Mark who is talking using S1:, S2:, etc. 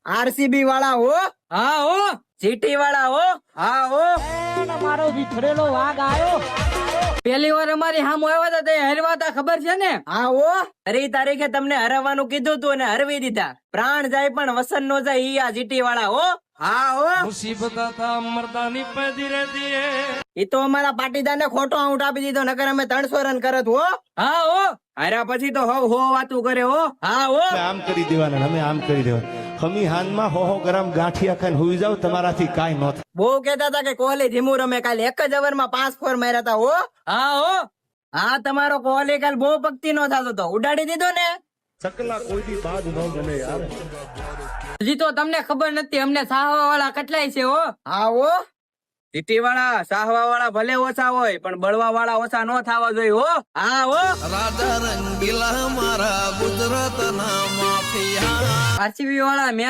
S1: RCB વાળા હો.
S2: હા હો.
S1: જીટી વાળા હો.
S2: હા હો.
S3: મારો વિખરેલો વાઘ આવ્યો.
S2: પેલી વાર અમારી હામ આવ્યા હતા તે હરવા હતા ખબર છે ને?
S1: હા હો. 3 તારીખે તમને હરવવાનું કીધું તું અને હરવી દીધા. પ્રાણ જાય પણ વસન નો જાય ઈ આ જીટી વાળા હો.
S2: હા હો.
S4: मुसीबत था मर्दानी पैदी रहती है।
S1: ઈ તો અમારા પાટીદાર ને ખોટો આઉટ આપી દીધો, નકર અમે 300 રન કરત હો.
S2: હા હો.
S1: હાર્યા પછી તો હો વાતું કરે હો.
S2: હા હો.
S5: અમે આમ કરી દેવાના, અમે આમ કરી દેવાના. ખમી હાનમાં હો ગ્રામ ગાંઠિયા ખાઈને હુઈ જાવ, તમારાથી કાંઈ ન થાય.
S1: બહુ કેતા હતા કે કોહલી ધીમું રમે, કાલે એક જ ઓવરમાં 5 4 માર્યા હતા હો.
S2: હા હો.
S1: હા તમારો કોહલી કાલ બહુ પક્તિ નો થતો તો ઉડાડી દીધો ને.
S2: હજી તો તમને ખબર નથી અમને સાહવા વાળા કેટલાય છે હો.
S1: હા હો.
S2: જીટી વાળા સાહવા વાળા ભલે ઓછા હોય પણ બળવા વાળા ઓછા ન થવા જોઈએ હો. હા હો.
S4: राजा रंगीला हमारा गुजरात ना माफिया।
S2: આરસીબી વાળા મેચ